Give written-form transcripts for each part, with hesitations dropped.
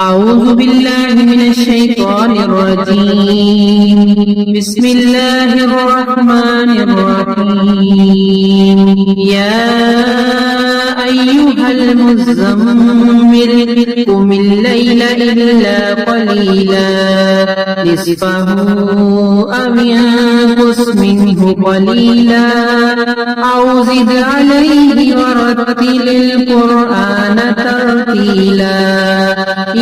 أعوذ بالله من الشيطان الرجيم. بسم الله الرحمن الرحيم. يا أيها المزمل قم الليل إلا قليلا نصفه أو انقص منه قليلا أو زد عليه ورتل القرآن ترتيلا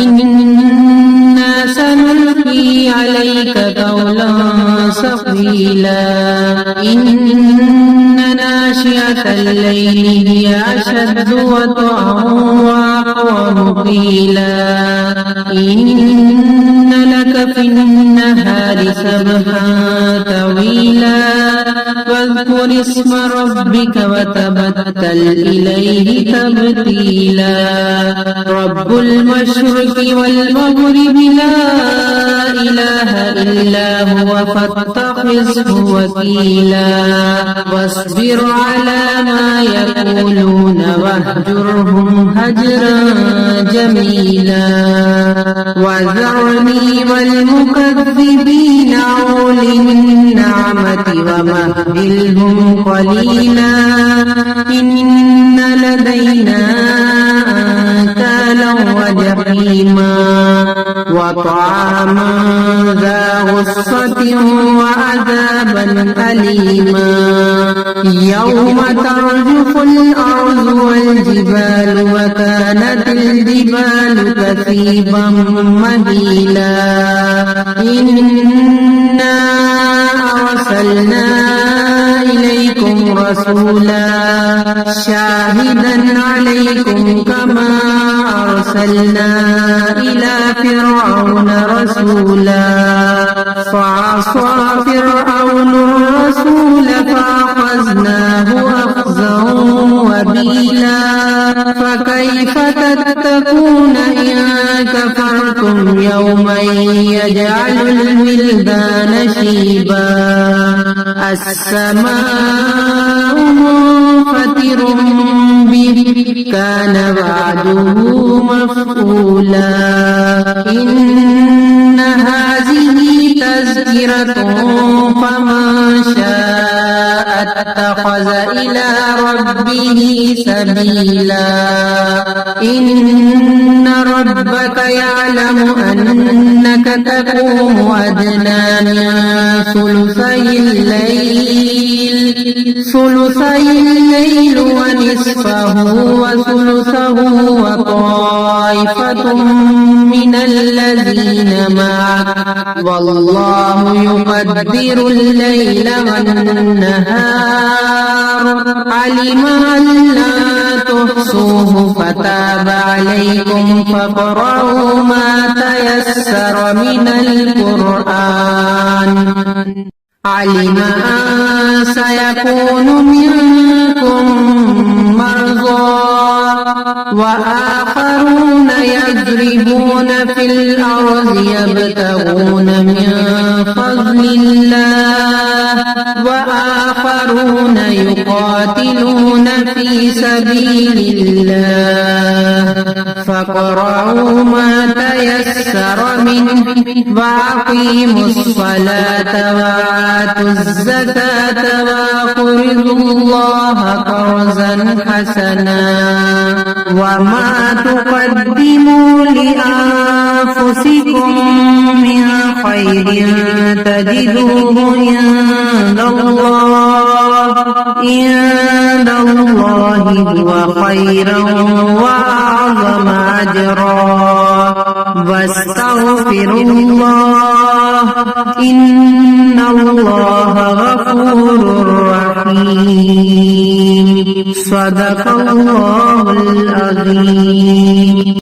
إنا سنلقي عليك قولا ثقيلا إن ناشئة الليل هي أشد وطئا وأقوم قيلا إن لك في النهار سبحا طويلا واذكر اسم ربك وتبتل إليه تبتيلا رب المشرق والمغرب لا إله إلا هو فاتخذه وكيلا واصبر على ما يقولون واهجرهم هجرا جميلا وذرني والمكذبين أولي النعمة ومهلهم قليلا إن لدينا أنكالا وجحيما وطعاما ذا غصة وعذابا أليما يوم ترجف الأرض والجبال وكانت الجبال كثيبا مهيلا إنا أرسلنا إليكم رسولا شاهدا عليكم كما أرسلنا إلى فرعون رسولا فعصى فرعون الرسول فأخذناه أخذا وبيلا فكيف تتقون إن كفرتم يوما يجعل الولدان شيبا السماء منفطر به كان وعده مفعولا إن هذه تذكرة فمن شاء اتخذ إلى ربه سبيلا إن ربك يعلم أنك تقوم أدنى من ثلثي الليل ونصفه وثلثه وطائفة من الذين معك والله يقدر الليل والنهار علم أن لا تحصوه فتاب عليكم فاقرؤوا ما تيسر من القرآن علم أن سيكون منكم مرضى وآخرون يضربون في الأرض يبتغون من فضل الله وآخرون يقاتلون في سبيل الله فاقرؤوا ما تيسر منه وأقيموا الصلاة وآتوا الزكاة وأقرضوا الله قرضا حسنا وما تقدموا لأنفسكم من خير تجدوه عند الله هو خيرا وأعظم أجرا واستغفروا الله إن الله غفور رحيم صدق الله